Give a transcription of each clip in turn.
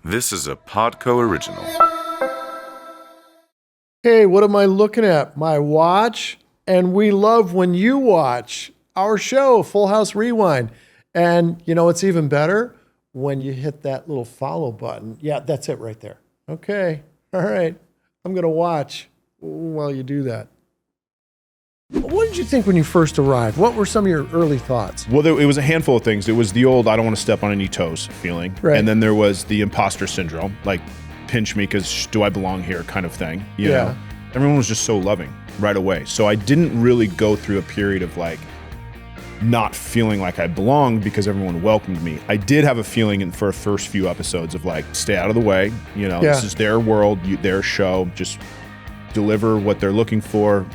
This is a PodCo original. Hey, what am I looking at? My watch? And we love when you watch our show, Full House Rewind. And you know what's even better? When you hit that little follow button. Yeah, that's it right there. Okay. All right. I'm going to watch while you do that. What did you think when you first arrived? What were some of your early thoughts? Well, it was a handful of things. It was the old I don't want to step on any toes feeling. Right. And then there was the imposter syndrome, like pinch me because do I belong here kind of thing. You know? Everyone was just so loving right away. So I didn't really go through a period of like not feeling like I belonged because everyone welcomed me. I did have a feeling for the first few episodes of like, stay out of the way. You know, This is their world, their show. Just deliver what they're looking for.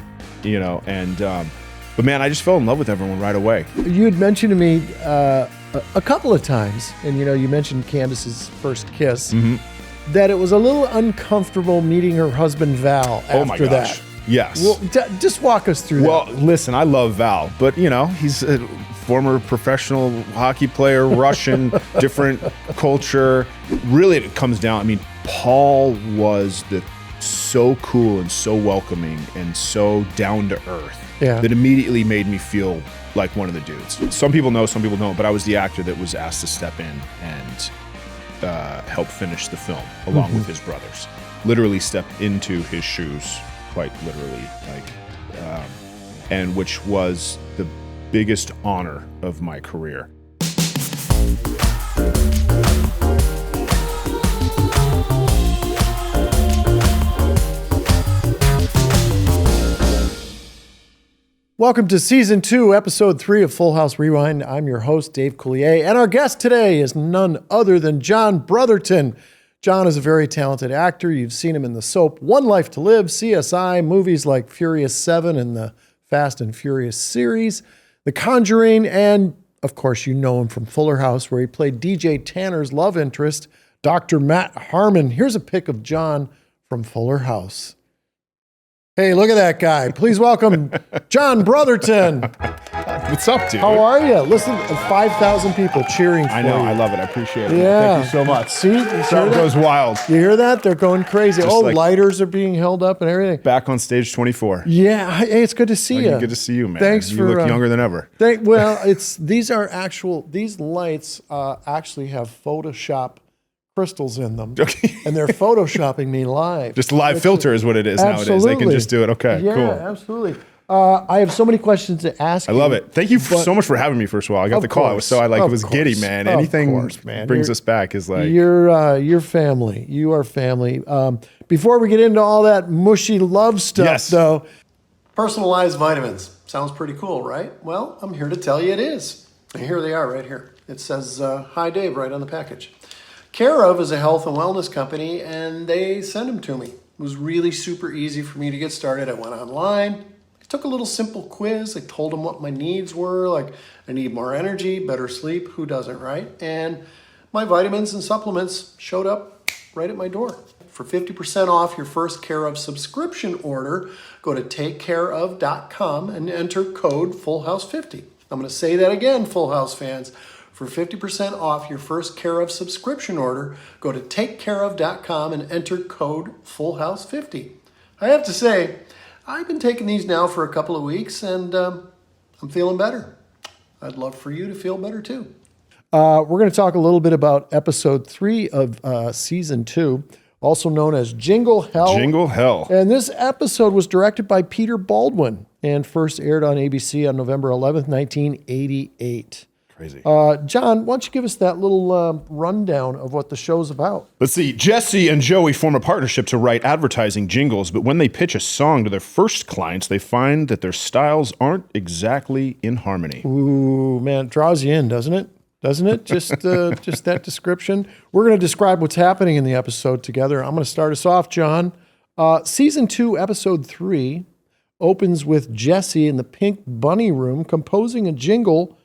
You know, and but man, I just fell in love with everyone right away. You had mentioned to me a couple of times, and you know, you mentioned Candace's first kiss, that it was a little uncomfortable meeting her husband Val after Oh my gosh. that. Yes. Well, just walk us through that. Well, listen, I love Val, but you know, he's a former professional hockey player, Russian, different culture. Really, it comes down. I mean, Paul was so cool and so welcoming and so down to earth that immediately made me feel like one of the dudes. Some people know, some people don't, but I was the actor that was asked to step in and help finish the film along with his brothers. Literally step into his shoes, quite literally, and which was the biggest honor of my career. Welcome to Season 2, Episode 3 of Full House Rewind. I'm your host, Dave Coulier, and our guest today is none other than John Brotherton. John is a very talented actor. You've seen him in the soap One Life to Live, CSI, movies like Furious 7 and the Fast and Furious series, The Conjuring, and of course you know him from Fuller House, where he played DJ Tanner's love interest, Dr. Matt Harmon. Here's a pic of John from Fuller House. Hey, look at that guy. Please welcome John Brotherton. What's up, dude? How are you? Listen, 5,000 people cheering for you. I know, I love it. I appreciate it. Yeah. Thank you so much. See, you hear That goes wild. You hear that? They're going crazy. Just like lighters are being held up and everything. Back on stage 24. Yeah, hey, it's good to see you. Good to see you, man. Thanks you look younger than ever. These lights actually have Photoshop crystals in them, and they're photoshopping me live. Just live filter is what it is nowadays. They can just do it. Okay, yeah, cool. Absolutely. I have so many questions to ask. I love it. Thank you so much for having me. First of all, I got the call. I was so it was giddy, man. Anything brings us back is like you're family. You are family. Before we get into all that mushy love stuff, though, personalized vitamins sounds pretty cool, right? Well, I'm here to tell you it is. And here they are, right here. It says "Hi, Dave" right on the package. Care of is a health and wellness company, and they sent them to me. It was really super easy for me to get started. I went online. I took a little simple quiz. I told them what my needs were. Like, I need more energy, better sleep. Who doesn't, right? And my vitamins and supplements showed up right at my door. For 50% off your first Care of subscription order, go to takecareof.com and enter code FULLHOUSE50. I'm going to say that again, Full House fans. For 50% off your first Care of subscription order, go to takecareof.com and enter code FULLHOUSE50. I have to say, I've been taking these now for a couple of weeks, and I'm feeling better. I'd love for you to feel better too. We're going to talk a little bit about Episode 3 of Season 2, also known as Jingle Hell. Jingle Hell. And this episode was directed by Peter Baldwin and first aired on ABC on November 11th, 1988. Crazy. John, why don't you give us that little rundown of what the show's about? Let's see. Jesse and Joey form a partnership to write advertising jingles, but when they pitch a song to their first clients, they find that their styles aren't exactly in harmony. Ooh, man, it draws you in, doesn't it? Doesn't it? Just that description. We're going to describe what's happening in the episode together. I'm going to start us off, John. Season 2, Episode 3 opens with Jesse in the Pink Bunny Room composing a jingle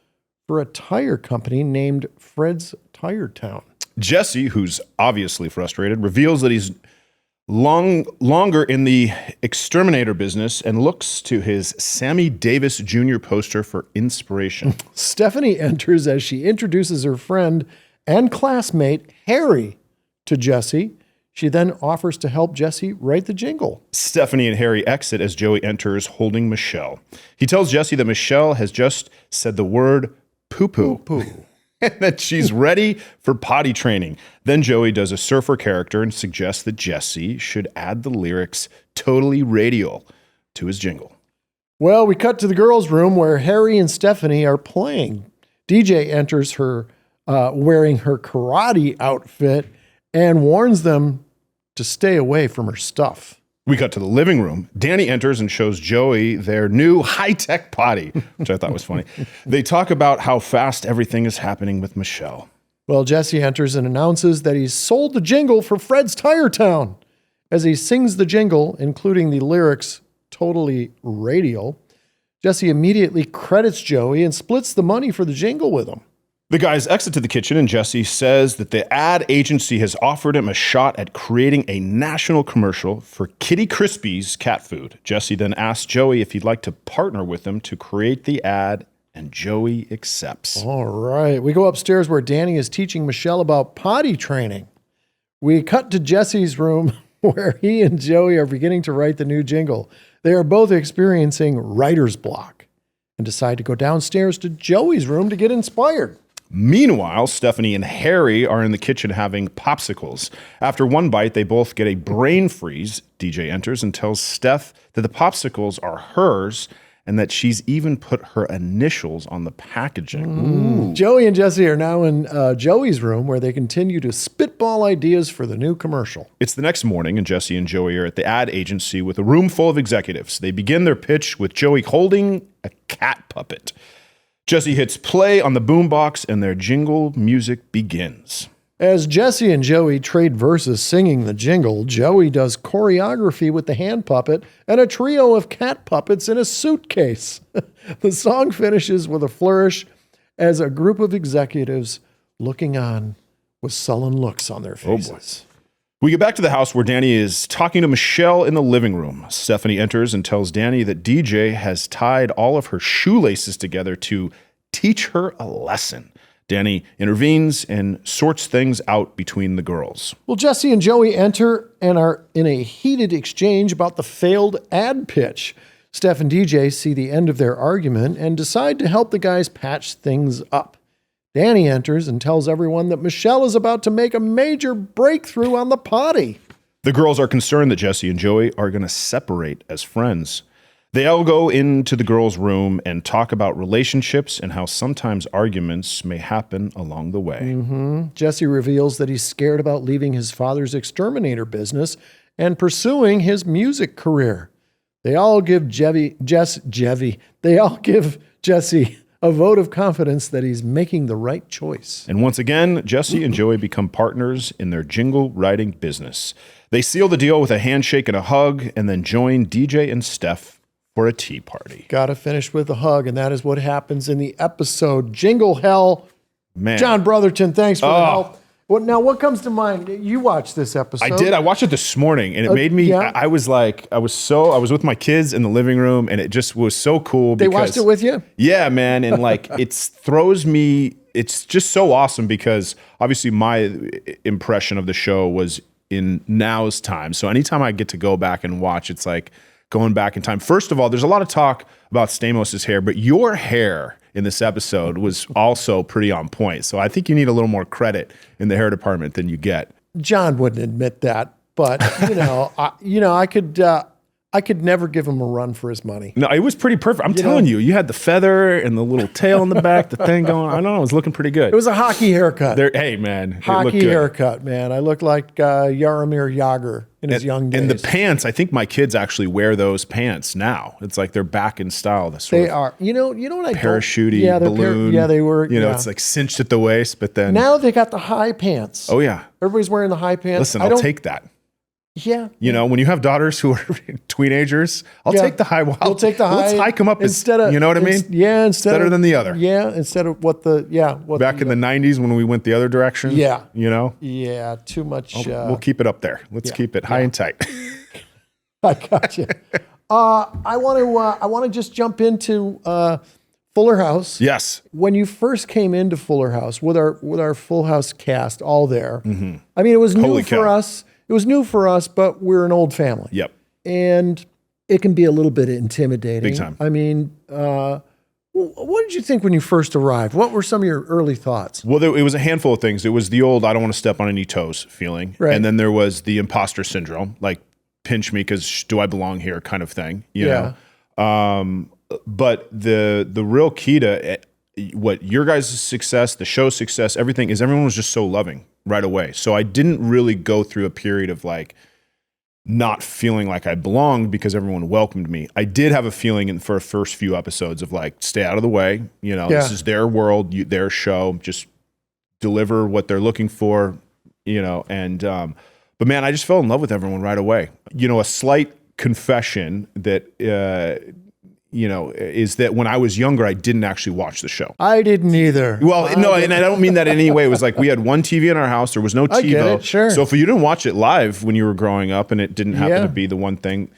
for a tire company named Fred's Tire Town. Jesse, who's obviously frustrated, reveals that he's longer in the exterminator business and looks to his Sammy Davis Jr. poster for inspiration. Stephanie enters as she introduces her friend and classmate, Harry, to Jesse. She then offers to help Jesse write the jingle. Stephanie and Harry exit as Joey enters holding Michelle. He tells Jesse that Michelle has just said the word poo-poo. Poo-poo. And that she's ready for potty training. Then Joey does a surfer character and suggests that Jesse should add the lyrics "totally radial" to his jingle. Well, we cut to the girls' room where Harry and Stephanie are playing. DJ enters her wearing her karate outfit and warns them to stay away from her stuff. We cut to the living room. Danny enters and shows Joey their new high-tech potty, which I thought was funny. They talk about how fast everything is happening with Michelle. Well, Jesse enters and announces that he's sold the jingle for Fred's Tire Town. As he sings the jingle, including the lyrics "totally radial," Jesse immediately credits Joey and splits the money for the jingle with him. The guys exit to the kitchen and Jesse says that the ad agency has offered him a shot at creating a national commercial for Kitty Crispy's cat food. Jesse then asks Joey if he'd like to partner with him to create the ad, and Joey accepts. All right. We go upstairs where Danny is teaching Michelle about potty training. We cut to Jesse's room where he and Joey are beginning to write the new jingle. They are both experiencing writer's block and decide to go downstairs to Joey's room to get inspired. Meanwhile, Stephanie and Harry are in the kitchen having popsicles. After one bite, they both get a brain freeze. DJ enters and tells Steph that the popsicles are hers and that she's even put her initials on the packaging. Joey and Jesse are now in Joey's room where they continue to spitball ideas for the new commercial. It's the next morning, and Jesse and Joey are at the ad agency with a room full of executives. They begin their pitch with Joey holding a cat puppet. Jesse hits play on the boombox, and their jingle music begins. As Jesse and Joey trade verses singing the jingle, Joey does choreography with the hand puppet and a trio of cat puppets in a suitcase. The song finishes with a flourish as a group of executives looking on with sullen looks on their faces. We get back to the house where Danny is talking to Michelle in the living room. Stephanie enters and tells Danny that DJ has tied all of her shoelaces together to teach her a lesson. Danny intervenes and sorts things out between the girls. Well, Jesse and Joey enter and are in a heated exchange about the failed ad pitch. Steph and DJ see the end of their argument and decide to help the guys patch things up. Danny enters and tells everyone that Michelle is about to make a major breakthrough on the potty. The girls are concerned that Jesse and Joey are going to separate as friends. They all go into the girls' room and talk about relationships and how sometimes arguments may happen along the way. Jesse reveals that he's scared about leaving his father's exterminator business and pursuing his music career. They all give Jesse a vote of confidence that he's making the right choice. And once again, Jesse and Joey become partners in their jingle writing business. They seal the deal with a handshake and a hug, and then join DJ and Steph for a tea party. Gotta finish with a hug, and that is what happens in the episode Jingle Hell. Man. John Brotherton, thanks for the help. What comes to mind? You watched this episode. I did. I watched it this morning, and it made me. Yeah. I was with my kids in the living room, and it just was so cool. They watched it with you? Yeah, man, and like it throws me. It's just so awesome because obviously my impression of the show was in now's time. So anytime I get to go back and watch, it's like going back in time. First of all, there's a lot of talk about Stamos' hair, but your hair in this episode was also pretty on point. So I think you need a little more credit in the hair department than you get. John wouldn't admit that, but I could never give him a run for his money. No, it was pretty perfect. I'm telling you, you had the feather and the little tail in the back, the thing going. I don't know, it was looking pretty good. It was a hockey haircut. Hey, man. Hockey haircut, man. I looked like Jaromir Jagr in his young days. And the pants, I think my kids actually wear those pants now. It's like they're back in style. They are. You know what I parachutey balloon. they were. It's like cinched at the waist, but then. Now they got the high pants. Oh, yeah. Everybody's wearing the high pants. Listen, I'll take that. Yeah. When you have daughters who are teenagers, I'll take the high. We'll take the high. Let's hike them up instead of, you know what I mean? Yeah. Better than the other. Yeah. Instead of back in the 90s when we went the other direction. Yeah. Yeah. Too much. We'll keep it up there. Let's keep it high and tight. I got you. I want to just jump into Fuller House. Yes. When you first came into Fuller House with our Full House cast all there, I mean, it was new for us. It was new for us, but we're an old family. Yep. And it can be a little bit intimidating. Big time. I mean, what did you think when you first arrived? What were some of your early thoughts? Well, it was a handful of things. It was the old, I don't want to step on any toes feeling. Right. And then there was the imposter syndrome, like pinch me because do I belong here kind of thing, you know? But the real key to what your guys' success, the show's success, everything is everyone was just so loving right away. So I didn't really go through a period of like not feeling like I belonged because everyone welcomed me. I did have a feeling for the first few episodes of like, stay out of the way. You know, this is their world, their show, just deliver what they're looking for, you know, and, but man, I just fell in love with everyone right away. You know, a slight confession that, you know, is that when I was younger, I didn't actually watch the show. I didn't either. Well, no, and I don't mean that in any way. It was like we had one TV in our house. There was no TiVo. I get it, sure. So if you didn't watch it live when you were growing up and it didn't happen to be the one thing,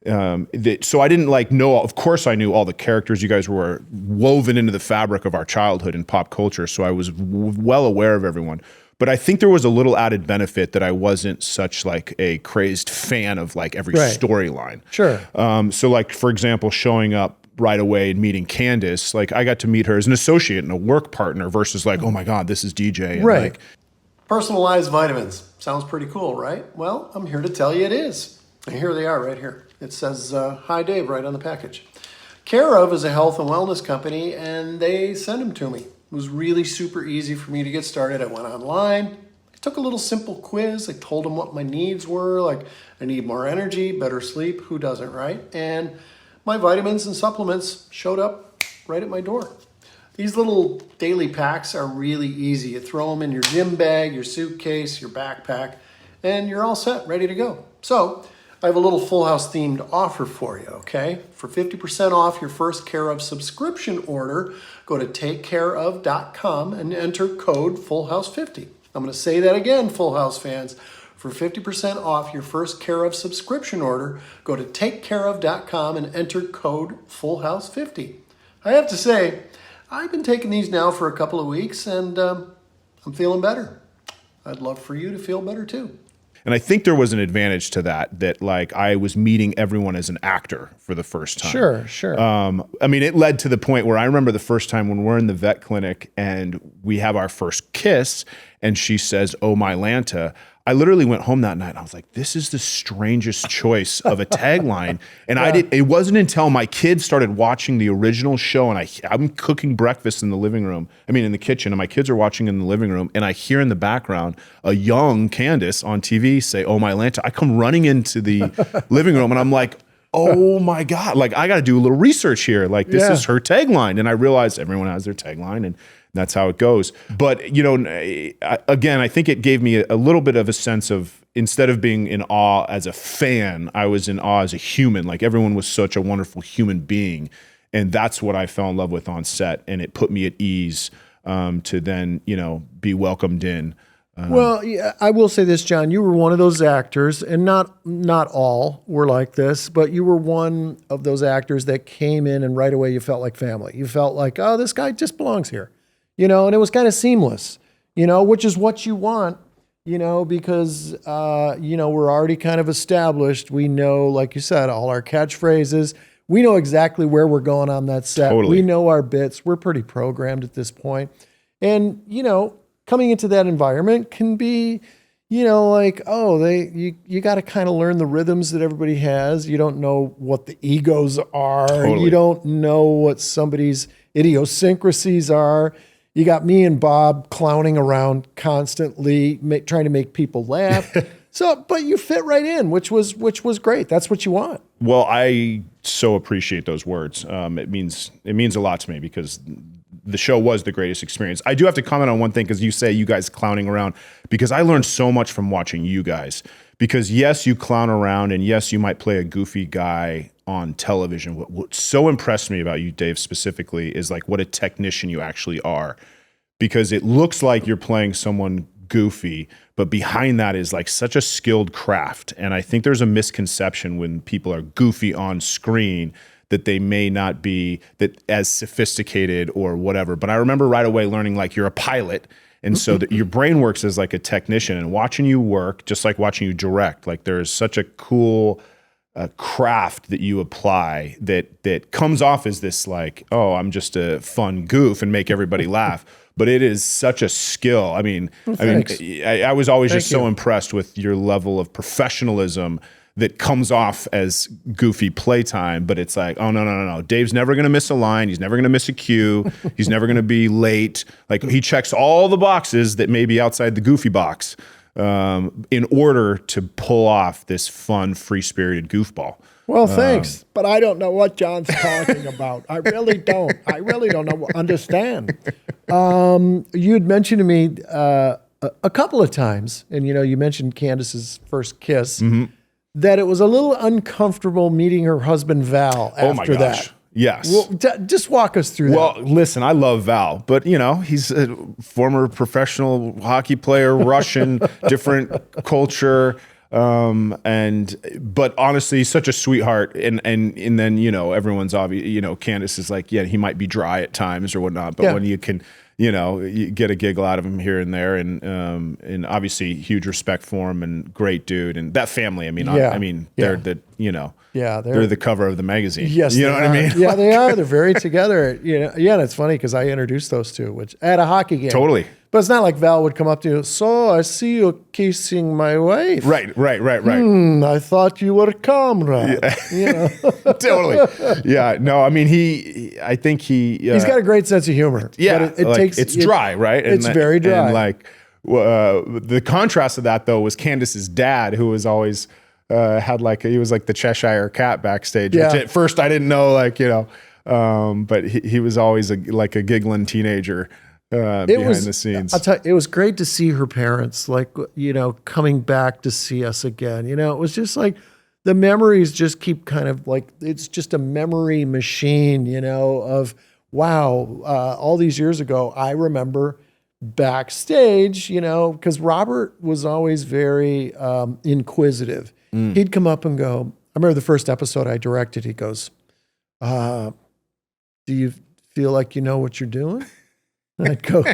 so I didn't like know, of course I knew all the characters. You guys were woven into the fabric of our childhood and pop culture. So I was well aware of everyone. But I think there was a little added benefit that I wasn't such like a crazed fan of like every storyline. Sure. So like, for example, showing up right away and meeting Candace, like I got to meet her as an associate and a work partner versus like, oh my God, this is DJ. And right. Like, personalized vitamins. Sounds pretty cool, right? Well, I'm here to tell you it is. And here they are right here. It says, hi Dave, right on the package. Care of is a health and wellness company and they sent them to me. It was really super easy for me to get started. I went online. I took a little simple quiz. I told them what my needs were. Like I need more energy, better sleep. Who doesn't, right? And my vitamins and supplements showed up right at my door. These little daily packs are really easy. You throw them in your gym bag, your suitcase, your backpack, and you're all set, ready to go. So I have a little Full House themed offer for you, okay? For 50% off your first Care of subscription order, go to takecareof.com and enter code FullHouse50. I'm going to say that again, Full House fans. For 50% off your first Care of subscription order, go to takecareof.com and enter code FullHouse50. I have to say, I've been taking these now for a couple of weeks and I'm feeling better. I'd love for you to feel better too. and I think there was an advantage to that like I was meeting everyone as an actor for the first time. Sure. I mean, it led to the point where I remember the first time when we're in the vet clinic and we have our first kiss and she says, "Oh, my Lanta." I literally went home that night and I was like, this is the strangest choice of a tagline. And it wasn't until my kids started watching the original show and I'm cooking breakfast in the living room. I mean, in the kitchen, and my kids are watching in the living room. And I hear in the background a young Candace on TV say, "Oh, my Lanta." I come running into the living room and I'm like, oh my God, like I got to do a little research here. Like this is her tagline. And I realized everyone has their tagline and that's how it goes. But, you know, again, I think it gave me a little bit of a sense of, instead of being in awe as a fan, I was in awe as a human. Like everyone was such a wonderful human being. And that's what I fell in love with on set. And it put me at ease to then, you know, be welcomed in. Well, yeah, I will say this, John, you were one of those actors, and not all were like this, but you were one of those actors that came in and right away you felt like family. You felt like, oh, this guy just belongs here, you know, and it was kind of seamless, you know, which is what you want, you know, because, you know, we're already kind of established. We know, like you said, all our catchphrases. We know exactly where we're going on that set. Totally. We know our bits. We're pretty programmed at this point. And, you know, coming into that environment can be, you know, like, oh, you got to kind of learn the rhythms that everybody has. You don't know what the egos are. Totally. You don't know what somebody's idiosyncrasies are. You got me and Bob clowning around constantly, trying to make people laugh. So, but you fit right in, which was great. That's what you want. Well, I so appreciate those words. It means a lot to me because the show was the greatest experience. I do have to comment on one thing because you say you guys clowning around, because I learned so much from watching you guys. Because yes, you clown around and yes, you might play a goofy guy on television. What so impressed me about you, Dave, specifically is like what a technician you actually are. Because it looks like you're playing someone goofy, but behind that is like such a skilled craft. And I think there's a misconception when people are goofy on screen that they may not be that as sophisticated or whatever. But I remember right away learning like you're a pilot. And so that your brain works as like a technician, and watching you work, just like watching you direct, like there's such a cool craft that you apply that comes off as this like, oh, I'm just a fun goof and make everybody laugh. But it is such a skill. I mean, I was always just so impressed with your level of professionalism that comes off as goofy playtime, but it's like, oh, no. Dave's never going to miss a line. He's never going to miss a cue. He's never going to be late. Like he checks all the boxes that may be outside the goofy box in order to pull off this fun, free-spirited goofball. Well, thanks. But I don't know what John's talking about. I really don't. I really don't understand. You had mentioned to me a couple of times, and you mentioned Candace's first kiss, that it was a little uncomfortable meeting her husband Val after oh my gosh. that. Yes. Well, just walk us through that. Well, listen, I love Val, but he's a former professional hockey player, Russian, different culture. But honestly, he's such a sweetheart. And then, everyone's obvious, Candace is like, yeah, he might be dry at times or whatnot, but when you can, you get a giggle out of him here and there, and obviously huge respect for him and great dude. And that family, they're they're the cover of the magazine. Yes, you know what I mean? Yeah, they are. They're very together. And it's funny because I introduced those two, which at a hockey game. Totally. But it's not like Val would come up to you. So I see you kissing my wife. Right. I thought you were a comrade. Yeah. Totally. Yeah. No, I mean, I think he's got a great sense of humor. Yeah. But it's dry, right? It's very dry. And like the contrast of that though was Candace's dad, who was always he was like the Cheshire Cat backstage. Yeah. Which at first I didn't know, but he was always like a giggling teenager. Behind the scenes. I'll tell you, it was great to see her parents, coming back to see us again. It was just like the memories just keep kind of like, it's just a memory machine, of wow, all these years ago, I remember backstage, because Robert was always very inquisitive. He'd come up and go, I remember the first episode I directed, he goes, do you feel like you know what you're doing? I'd go,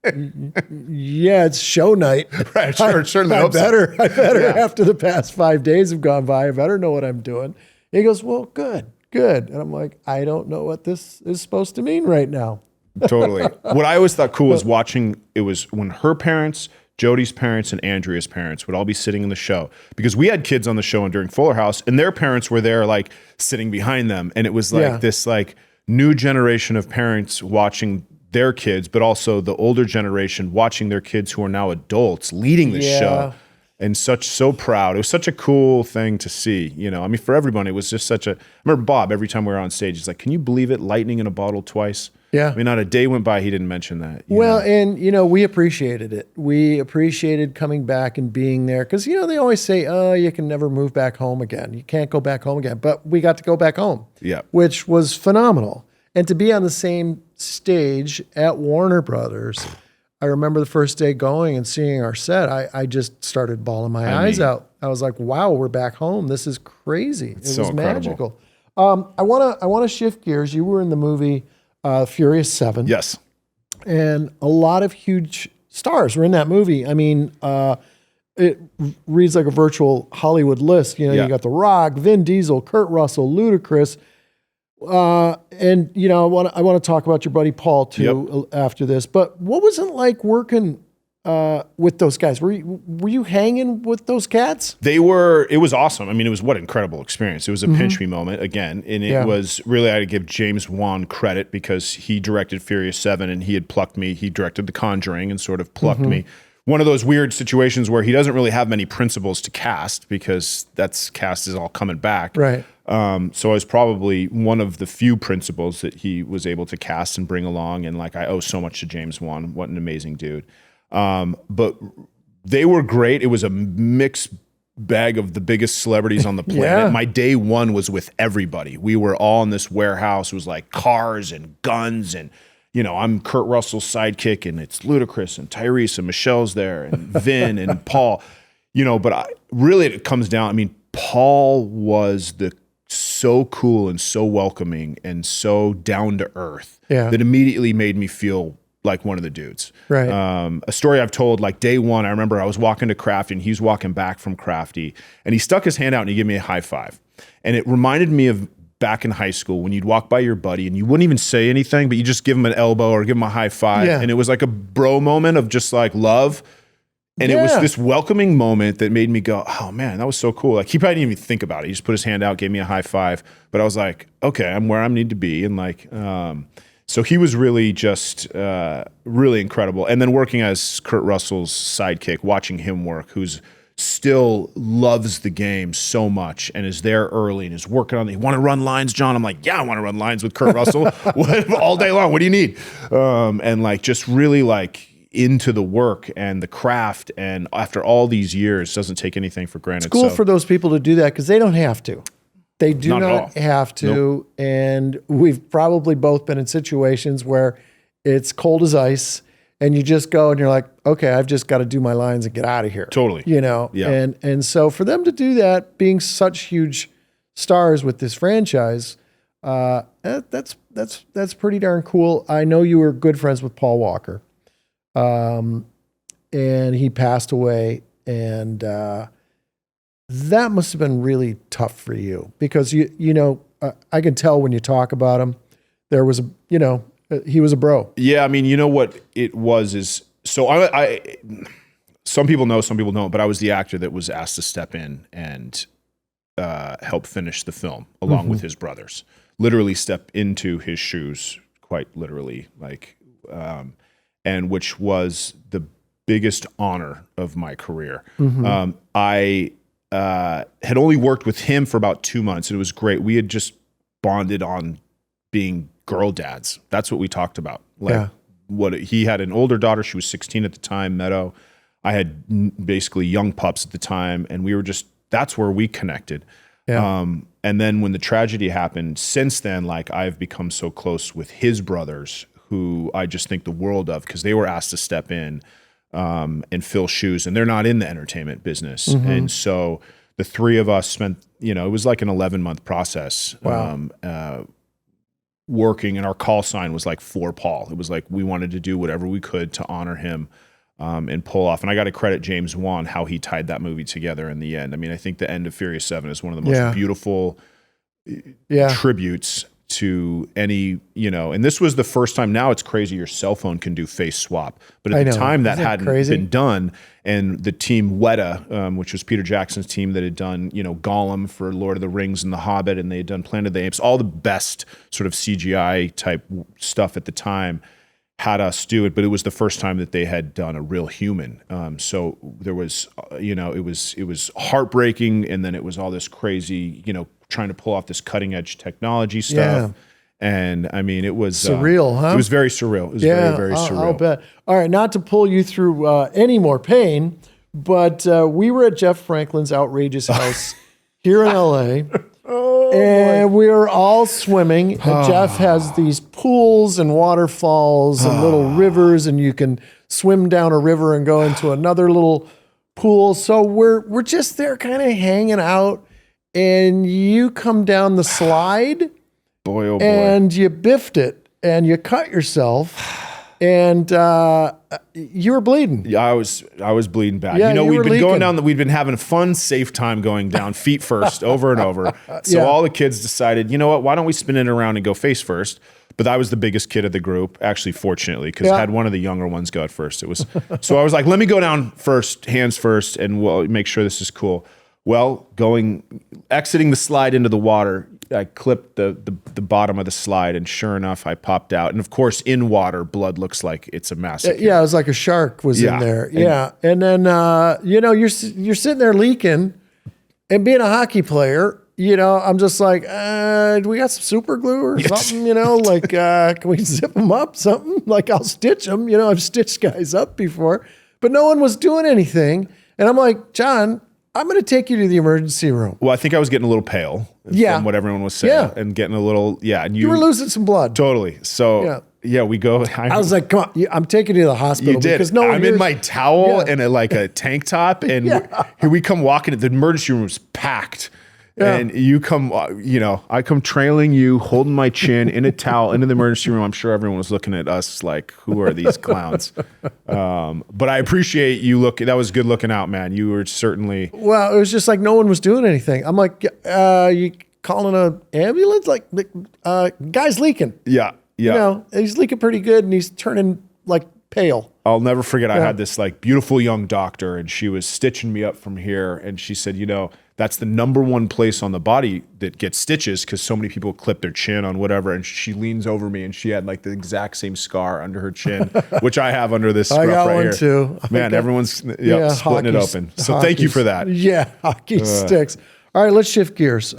yeah, it's show night. Right, sure, certainly. I better after the past 5 days have gone by, I better know what I'm doing. He goes, well, good. And I'm like, I don't know what this is supposed to mean right now. Totally. What I always thought cool was watching, it was when her parents, Jody's parents, and Andrea's parents would all be sitting in the show, because we had kids on the show and during Fuller House, and their parents were there like sitting behind them. And it was like this like new generation of parents watching their kids, but also the older generation watching their kids who are now adults leading the show, and so proud. It was such a cool thing to see, for everyone. It was just I remember Bob, every time we were on stage, he's like, can you believe it? Lightning in a bottle twice. Yeah. Not a day went by he didn't mention that. Well, and we appreciated it. We appreciated coming back and being there. Cause they always say, oh, you can never move back home again. You can't go back home again, but we got to go back home, which was phenomenal. And to be on the same stage at Warner Brothers, I remember the first day going and seeing our set, I just started bawling my eyes out. I was like, wow, we're back home. This is crazy. It was magical. I want to shift gears. You were in the movie Furious 7. Yes. And a lot of huge stars were in that movie. I mean, it reads like a virtual Hollywood list. You got The Rock, Vin Diesel, Kurt Russell, Ludacris. And I want to talk about your buddy Paul too after this. But what was it like working with those guys? Were you hanging with those cats? It was awesome. I mean, it was what an incredible experience. It was a pinch me moment again, and it was really, I had to give James Wan credit because he directed Furious 7 and he had plucked me. He directed The Conjuring and sort of plucked me. One of those weird situations where he doesn't really have many principals to cast because cast is all coming back. Right. So I was probably one of the few principals that he was able to cast and bring along. And I owe so much to James Wan. What an amazing dude. But they were great. It was a mixed bag of the biggest celebrities on the planet. My day one was with everybody. We were all in this warehouse. It was like cars and guns and, I'm Kurt Russell's sidekick, and it's Ludacris and Tyrese and Michelle's there and Vin and Paul, but really it comes down, Paul was so cool and so welcoming and so down to earth Yeah. that immediately made me feel like one of the dudes. Right. A story I've told, like day one, I remember I was walking to Crafty and he was walking back from Crafty and he stuck his hand out and he gave me a high five. And it reminded me of back in high school when you'd walk by your buddy and you wouldn't even say anything, but you just give him an elbow or give him a high five. Yeah. And it was like a bro moment of just like love. And it was this welcoming moment that made me go, oh man, that was so cool. Like he probably didn't even think about it. He just put his hand out, gave me a high five. But I was like, okay, I'm where I need to be. And like, so he was really just really incredible. And then working as Kurt Russell's sidekick, watching him work, who's still loves the game so much and is there early and is working on it. You want to run lines, John? I'm like, yeah, I want to run lines with Kurt Russell all day long. What do you need? And like just really like into the work and the craft, and after all these years doesn't take anything for granted. It's cool for those people to do that because they don't have to. They do not have to. Nope. And we've probably both been in situations where it's cold as ice and you just go and you're like, okay, I've just got to do my lines and get out of here. Totally. You know? Yeah. And so for them to do that, being such huge stars with this franchise, that's pretty darn cool. I know you were good friends with Paul Walker. And he passed away, and that must have been really tough for you because I can tell when you talk about him, there was he was a bro. Yeah, I mean, you know what it was is so I some people know, some people don't, but I was the actor that was asked to step in and help finish the film along with his brothers. Literally step into his shoes, quite literally, like. And which was the biggest honor of my career. I had only worked with him for about 2 months, and it was great. We had just bonded on being girl dads. That's what we talked about. Like he had an older daughter. She was 16 at the time, Meadow. I had basically young pups at the time, and we were that's where we connected. Yeah. And then when the tragedy happened, since then, like I've become so close with his brothers, who I just think the world of, because they were asked to step in and fill shoes, and they're not in the entertainment business. And so the three of us spent, it was like an 11-month process. Wow. Working, and our call sign was like for Paul. It was like we wanted to do whatever we could to honor him and pull off. And I got to credit James Wan, how he tied that movie together in the end. I mean, I think the end of Furious 7 is one of the most beautiful tributes to any, and this was the first time. Now it's crazy your cell phone can do face swap, but at the time that hadn't been done. And the team Weta, which was Peter Jackson's team that had done, Gollum for Lord of the Rings and The Hobbit, and they had done Planet of the Apes, all the best sort of CGI type stuff at the time, had us do it, but it was the first time that they had done a real human. So there was, it was heartbreaking, and then it was all this crazy, trying to pull off this cutting edge technology stuff. And I mean, it was surreal, huh? It was very surreal. It was very, very surreal. I'll bet. All right, not to pull you through any more pain, but we were at Jeff Franklin's outrageous house here in LA. And we were all swimming. And Jeff has these pools and waterfalls and little rivers, and you can swim down a river and go into another little pool. So we're just there kind of hanging out, and you come down the slide. Boy, oh boy. And you biffed it, and you cut yourself, and you were bleeding. Yeah, I was bleeding bad. Yeah, we'd been going down. We'd been having a fun, safe time going down feet first, over and over. So all the kids decided, you know what? Why don't we spin it around and go face first? But I was the biggest kid of the group, actually, fortunately, because I had one of the younger ones go at first. It was so I was like, let me go down first, hands first, and we'll make sure this is cool. Well, exiting the slide into the water, I clipped the bottom of the slide, and sure enough, I popped out. And of course, in water, blood looks like it's a massive. Yeah, it was like a shark was in there. And then you're sitting there leaking, and being a hockey player, I'm just like, do we got some super glue or something? Can we zip them up? Something like I'll stitch them. I've stitched guys up before, but no one was doing anything. And I'm like, John, I'm going to take you to the emergency room. Well, I think I was getting a little pale from what everyone was saying and getting a little, and you were losing some blood. Totally. So we go. I was like, come on, I'm taking you to the hospital. You did. Because no one I'm in my towel and a tank top, and here we come walking. The emergency room was packed. And you come, I come trailing you, holding my chin in a towel into the emergency room. I'm sure everyone was looking at us like, who are these clowns? But I appreciate you looking. That was good looking out, man. You were certainly. Well, it was just like no one was doing anything. I'm like, you calling an ambulance? Like, guy's leaking. Yeah. He's leaking pretty good, and he's turning like pale. I'll never forget. I had this like beautiful young doctor, and she was stitching me up from here, and she said, that's the number one place on the body that gets stitches because so many people clip their chin on whatever. And she leans over me, and she had like the exact same scar under her chin, which I have under this scruff I got right one here. too. Man, everyone's splitting it open. So thank you for that. Yeah, hockey sticks. All right, let's shift gears.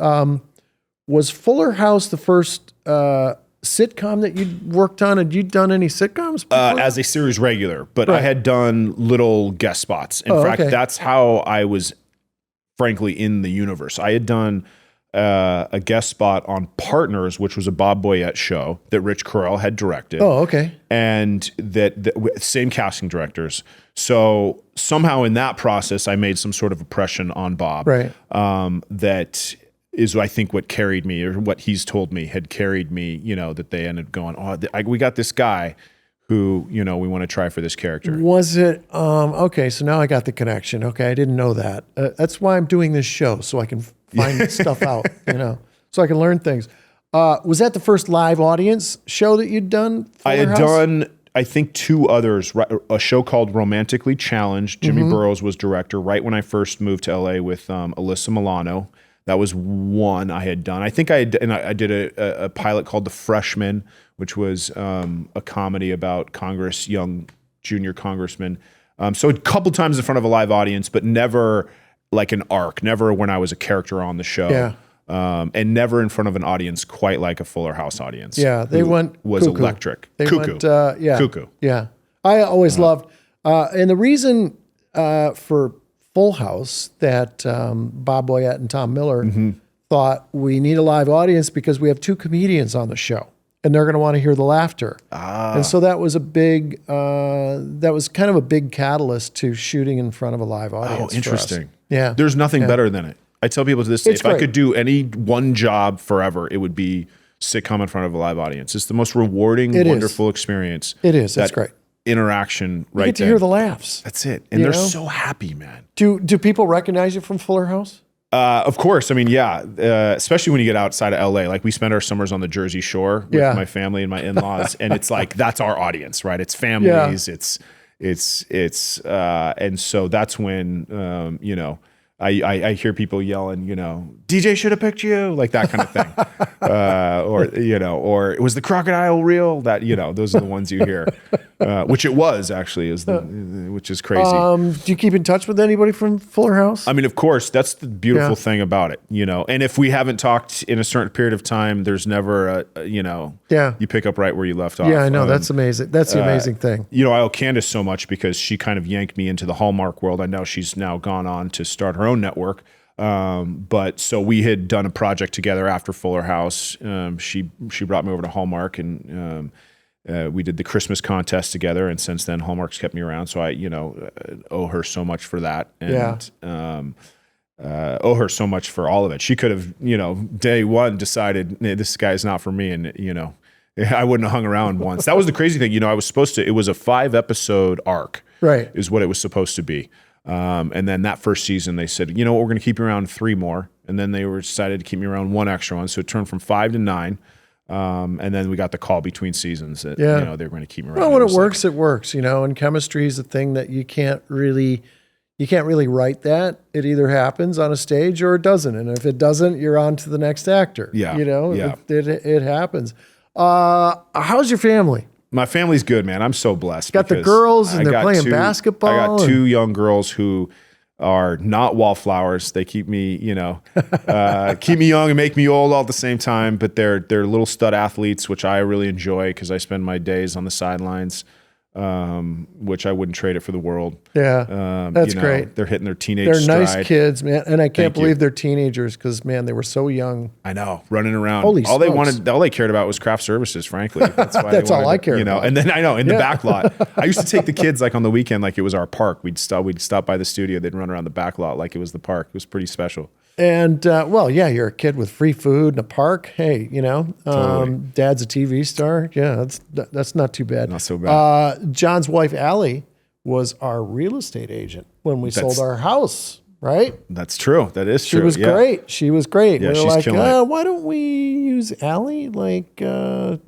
Was Fuller House the first sitcom that you worked on? Had you done any sitcoms before? As a series regular, but I had done little guest spots. In fact, that's how I was frankly in the universe. I had done a guest spot on Partners, which was a Bob Boyette show that Rich Carell had directed. Oh, okay. And that same casting directors. So somehow in that process, I made some sort of impression on Bob. Right. That is, I think, what carried me, or what he's told me had carried me, that they ended up going, we got this guy who, we want to try for this character. Was it, okay, so now I got the connection. Okay, I didn't know that. That's why I'm doing this show, so I can find stuff out, so I can learn things. Was that the first live audience show that you'd done? I had done, I think, 2 others, a show called Romantically Challenged. Jimmy Burrows was director right when I first moved to LA with Alyssa Milano. That was one I had done. I think I did a pilot called The Freshman, which was a comedy about young junior congressmen. So a couple times in front of a live audience, but never like an arc, never when I was a character on the show. Yeah. And never in front of an audience quite like a Fuller House audience. Yeah, they was cuckoo. electric. They cuckoo. Cuckoo. Yeah. I always loved, and the reason for Full House that Bob Boyette and Tom Miller thought we need a live audience because we have 2 comedians on the show and they're going to want to hear the laughter. And so that was kind of a big catalyst to shooting in front of a live audience. Oh, interesting. Yeah. There's nothing better than it. I tell people to this day, if great. I could do any one job forever, it would be sitcom in front of a live audience. It's the most rewarding, wonderful experience. It is. That's great. Interaction right there. You get to hear the laughs. That's it. And they're so happy, man. Do people recognize you from Fuller House? Of course. I mean, yeah. Especially when you get outside of LA. Like we spend our summers on the Jersey Shore with my family and my in-laws. And it's like, that's our audience, right? It's families. And so that's when, I hear people yelling, DJ should have picked you, like that kind of thing. Or was the crocodile real? That, those are the ones you hear. Which it was actually, which is crazy. Do you keep in touch with anybody from Fuller House? I mean, of course, that's the beautiful thing about it, and if we haven't talked in a certain period of time, there's never you pick up right where you left off. Yeah, I know. That's amazing. That's the amazing thing. I owe Candace so much because she kind of yanked me into the Hallmark world. I know she's now gone on to start her own network. But so we had done a project together after Fuller House. She brought me over to Hallmark and, we did the Christmas contest together, and since then Hallmark's kept me around. So I, owe her so much for that, and owe her so much for all of it. She could have, day one decided this guy's not for me, and I wouldn't have hung around once. That was the crazy thing. I was supposed to. It was a 5-episode arc, right? Is what it was supposed to be. And then that first season, they said, we're going to keep you around 3 more, and then they were decided to keep me around 1 extra one, so it turned from 5 to 9. And then we got the call between seasons that they were going to keep me around. Well, when it works, it works. And chemistry is a thing that you can't really write that. It either happens on a stage or it doesn't. And if it doesn't, you're on to the next actor. Yeah. It happens. How's your family? My family's good, man. I'm so blessed. Got the girls and they're playing basketball. I got 2 young girls who are not wallflowers. They keep me, keep me young and make me old all at the same time. But they're little stud athletes, which I really enjoy because I spend my days on the sidelines which I wouldn't trade it for the world. Yeah, that's great. They're hitting their teenage They're stride. nice kids, man, and I can't believe they're teenagers because, man, they were so young. I know, running around. Holy all smokes. all they cared about was craft services. Frankly, that's why That's all I cared about. And then I know in the back lot, I used to take the kids like on the weekend, like it was our park. We'd stop by the studio. They'd run around the back lot like it was the park. It was pretty special. And well, yeah, you're a kid with free food and a park. Hey, Totally. Dad's a TV star. Yeah, that's not too bad. Not so bad. John's wife Allie was our real estate agent when we sold our house. Right? That's true. That is true. She was great. She was great. Yeah, we were she's like, killing it. why don't we use Allie? Like, and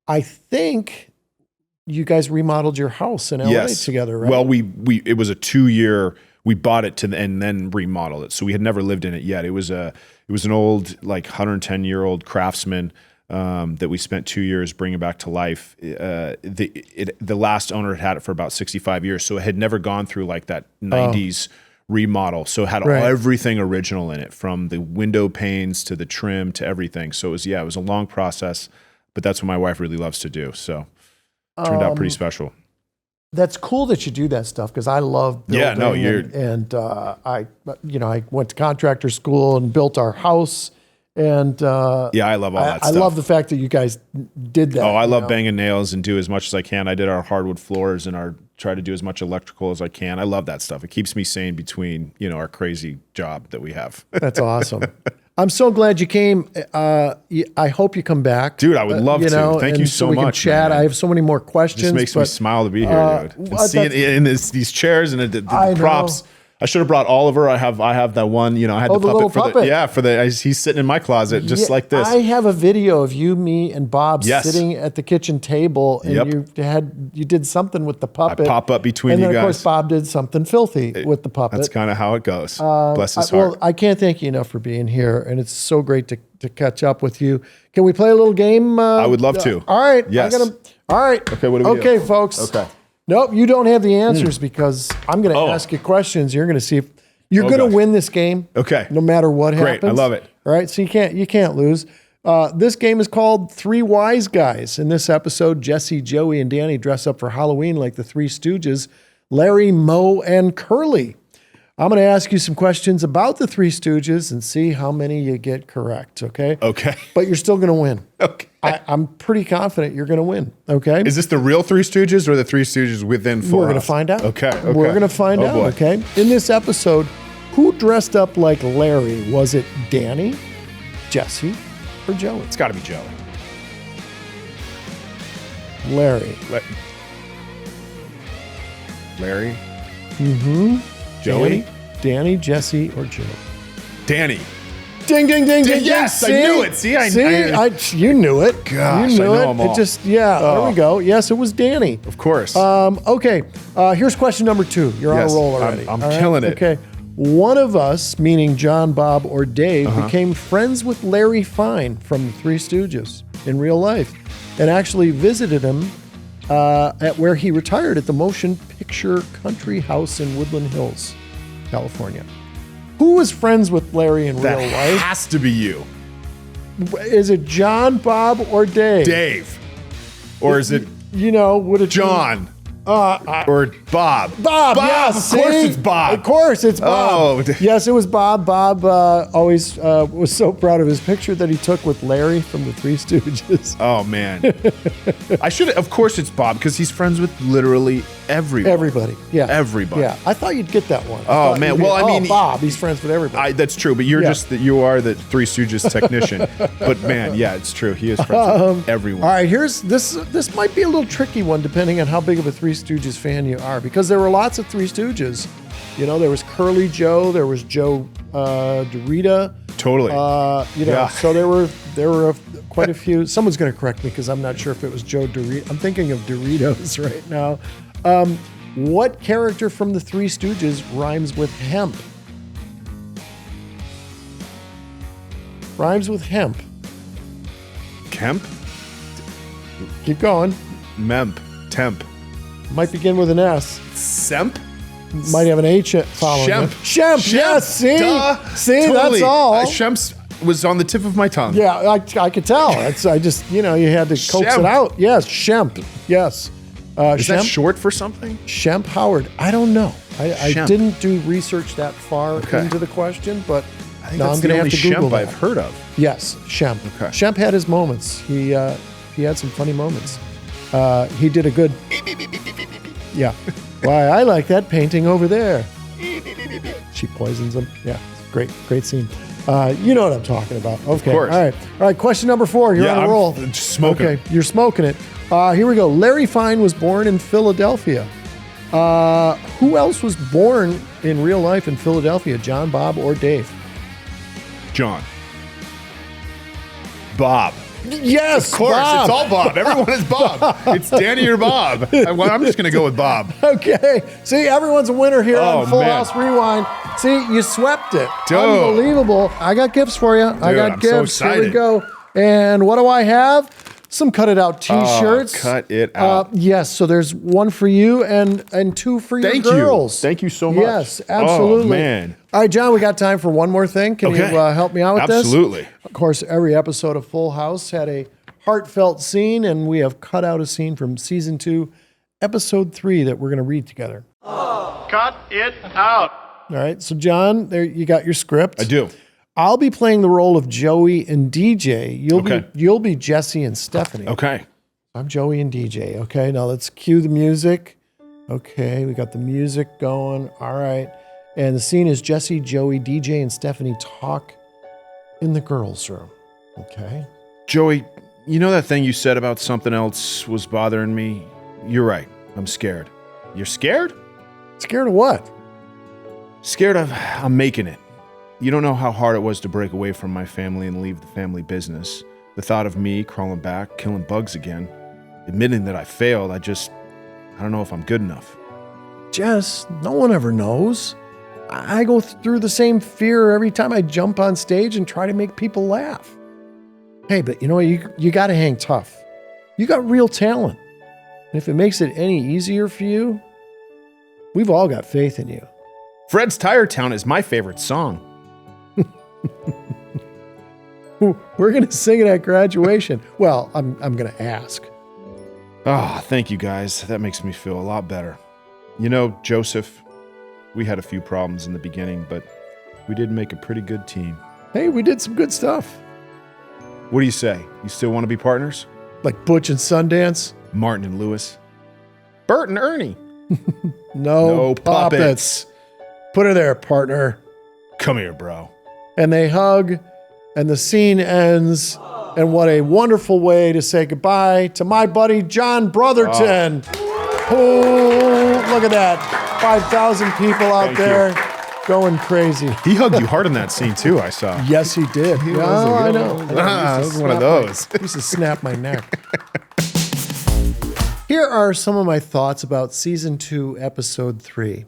I think you guys remodeled your house in LA together, right? Well, it was a 2-year. We bought it and then remodeled it. So we had never lived in it yet. It was an old, like 110-year-old craftsman that we spent 2 years bringing back to life. The last owner had it for about 65 years, so it had never gone through like that 90s remodel. So it had everything original in it, from the window panes to the trim to everything. So it was a long process, but that's what my wife really loves to do. So it turned out pretty special. That's cool that you do that stuff because I love building. Yeah, no, I went to contractor school and built our house. And I love all that stuff. I love the fact that you guys did that. Oh, I love banging nails and do as much as I can. I did our hardwood floors and try to do as much electrical as I can. I love that stuff. It keeps me sane between, our crazy job that we have. That's awesome. I'm so glad you came. I hope you come back. Dude, I would love to. Thank you so we can much. chat. Man. I have so many more questions. It just makes me smile to be here, dude. And seeing in these chairs and the props. I should have brought Oliver. I have that one, I had the puppet. He's sitting in my closet just like this. I have a video of you, me, and Bob sitting at the kitchen table, and you did something with the puppet. I pop up between you guys. And then, of course, Bob did something filthy with the puppet. That's kind of how it goes. Bless his heart. Well, I can't thank you enough for being here, and it's so great to catch up with you. Can we play a little game? I would love to. All right. Yes. All right. Okay, what do we do? Okay, folks. Okay. Nope, you don't have the answers because I'm going to ask you questions. You're going to see if you're going to win this game. Okay. No matter what happens. Great, I love it. All right, so you can't lose. This game is called Three Wise Guys. In this episode, Jesse, Joey, and Danny dress up for Halloween like the Three Stooges, Larry, Moe, and Curly. I'm going to ask you some questions about the Three Stooges and see how many you get correct, okay? Okay. But you're still going to win. Okay. I'm pretty confident you're going to win, okay? Is this the real Three Stooges or the Three Stooges within Full We're going to House? find out. Okay. We're going to find out, boy. okay? In this episode, who dressed up like Larry? Was it Danny, Jesse, or Joey? It's got to be Joey. Larry. Larry? Mm-hmm. Joey? Danny, Jesse, or Joe? Danny. Ding, ding, ding, ding. Yes, ding. I knew it. See, you knew it. Gosh, you knew I know it. them all. It just, there we go. Yes, it was Danny. Of course. Okay, here's question number 2. You're on a roll already. I'm killing it. Okay. One of us, meaning John, Bob, or Dave, became friends with Larry Fine from the Three Stooges in real life and actually visited him at where he retired at the Motion Picture Country House in Woodland Hills, California. Who was friends with Larry in real life? That has to be you. Is it John, Bob, or Dave? Dave. Or is it would it John? Or Bob? Bob, yes. Of course it's Bob. Of course it's Bob. Oh. Yes, it was Bob. Bob always was so proud of his picture that he took with Larry from the Three Stooges. Oh, man. I should have, of course it's Bob, because he's friends with literally everybody. Everybody, yeah. Everybody. Yeah, I thought you'd get that one. Oh, man. Well, I mean, Bob, he's friends with everybody. That's true, but you are the Three Stooges technician. But man, yeah, it's true. He is friends with everyone. All right, here's this might be a little tricky one depending on how big of a Three Stooges fan you are, because there were lots of Three Stooges. There was Curly Joe, there was Joe Dorita. Totally. So there were quite a few. Someone's going to correct me because I'm not sure if it was Joe Dorito. I'm thinking of Doritos right now. What character from the Three Stooges rhymes with hemp? Rhymes with hemp. Kemp? Keep going. Memp. Temp. Might begin with an S. Semp? Might have an H following Shemp. it. Shemp. Yes. See. Duh. See. Totally. That's all. Shemp's. was on the tip of my tongue. Yeah, I could tell. I just, you had to coax it out. Yes, Shemp. Yes. Is that short for something? Shemp Howard. I don't know. I Shemp. didn't do research that far into the question, but now I'm going to have to Google that. I've heard of. Yes, Shemp. Okay. Shemp had his moments. He had some funny moments. He did a good. Yeah. Why, I like that painting over there. She poisons him. Yeah, great scene. You know what I'm talking about. Okay. Of course. All right. Question number 4. You're on a roll. I'm smoking. Okay, you're smoking it. Here we go. Larry Fine was born in Philadelphia. Who else was born in real life in Philadelphia? John, Bob, or Dave? John. Bob. Yes, Of course, Bob. it's all Bob. Everyone is Bob. It's Danny or Bob. I'm just going to go with Bob. Okay. See, everyone's a winner here on Full man. House Rewind. See, you swept it. Dude. Unbelievable. I got gifts for you. I got I'm gifts. so Here we excited. go. And what do I have? Some cut it out t-shirts. Cut it out. Yes, so there's one for you and 2 for your Thank girls. you. Thank you so much. Yes, absolutely. Oh, man. All right, John, we got time for one more thing. Can you help me out with this? Absolutely. Of course, every episode of Full House had a heartfelt scene, and we have cut out a scene from season 2, episode 3 that we're going to read together. Cut it out. All right, so John, there you got your script. I do. I'll be playing the role of Joey and DJ. Okay. You'll be Jesse and Stephanie. Okay. I'm Joey and DJ. Okay, now let's cue the music. Okay, we got the music going. All right. And the scene is Jesse, Joey, DJ, and Stephanie talk in the girls' room. Okay. Joey, you know that thing you said about something else was bothering me? You're right. I'm scared. You're scared? Scared of what? Scared of I'm making it. You don't know how hard it was to break away from my family and leave the family business. The thought of me crawling back, killing bugs again, admitting that I failed, I don't know if I'm good enough. Jess, no one ever knows. I go through the same fear every time I jump on stage and try to make people laugh. Hey, but you know what? You got to hang tough. You got real talent. And if it makes it any easier for you, we've all got faith in you. Fred's Tire Town is my favorite song. We're going to sing it at graduation. Well, I'm going to ask. Thank you guys. That makes me feel a lot better. You know, Joseph, we had a few problems in the beginning, but we did make a pretty good team. Hey, we did some good stuff. What do you say? You still want to be partners? Like Butch and Sundance? Martin and Lewis? Bert and Ernie? No puppets. puppets. Put her there, partner. Come here, bro. And they hug, and the scene ends. And what a wonderful way to say goodbye to my buddy, John Brotherton. Oh, look at that. 5,000 people out Thank there going crazy. He hugged you hard in that scene, too, I saw. Yes, he did. I know. That was one of those. He used to snap my neck. Here are some of my thoughts about Season 2, Episode 3.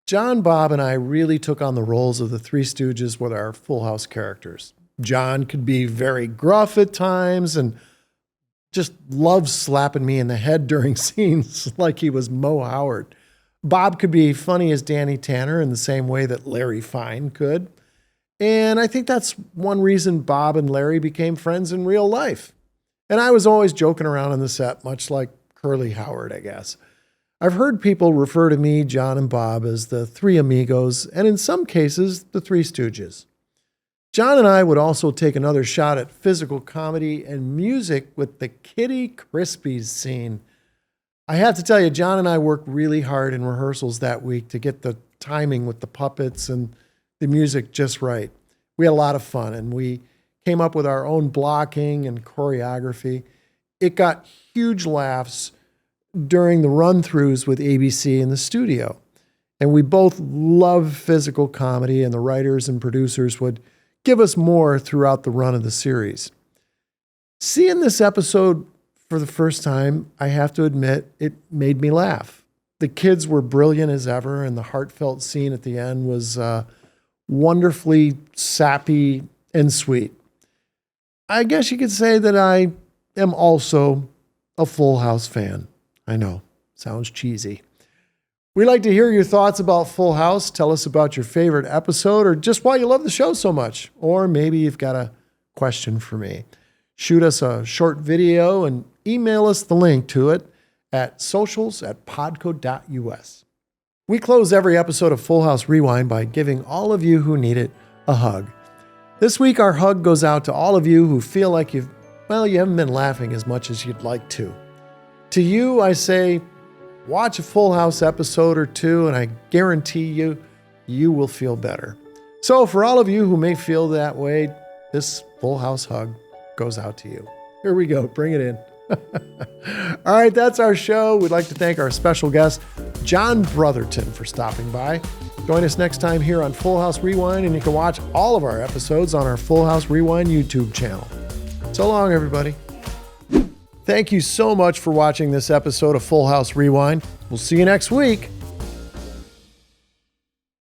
John, Bob, and I really took on the roles of the Three Stooges with our Full House characters. John could be very gruff at times and just loved slapping me in the head during scenes like he was Mo Howard. Bob could be funny as Danny Tanner in the same way that Larry Fine could. And I think that's one reason Bob and Larry became friends in real life. And I was always joking around on the set, much like Curly Howard, I guess. I've heard people refer to me, John, and Bob as the Three Amigos, and in some cases, the Three Stooges. John and I would also take another shot at physical comedy and music with the Kitty Crispies scene. I have to tell you, John and I worked really hard in rehearsals that week to get the timing with the puppets and the music just right. We had a lot of fun, and we came up with our own blocking and choreography. It got huge laughs during the run-throughs with ABC in the studio. And we both loved physical comedy, and the writers and producers would give us more throughout the run of the series. Seeing this episode for the first time, I have to admit, it made me laugh. The kids were brilliant as ever, and the heartfelt scene at the end was wonderfully sappy and sweet. I guess you could say that I am also a Full House fan. I know, sounds cheesy. We'd like to hear your thoughts about Full House. Tell us about your favorite episode or just why you love the show so much. Or maybe you've got a question for me. Shoot us a short video and email us the link to it at socials@podco.us. We close every episode of Full House Rewind by giving all of you who need it a hug. This week, our hug goes out to all of you who feel like you haven't been laughing as much as you'd like to. To you, I say, watch a Full House episode or two, and I guarantee you will feel better. So for all of you who may feel that way, this Full House hug goes out to you. Here we go. Bring it in. All right, that's our show. We'd like to thank our special guest, John Brotherton, for stopping by. Join us next time here on Full House Rewind, and you can watch all of our episodes on our Full House Rewind YouTube channel. So long, everybody. Thank you so much for watching this episode of Full House Rewind. We'll see you next week.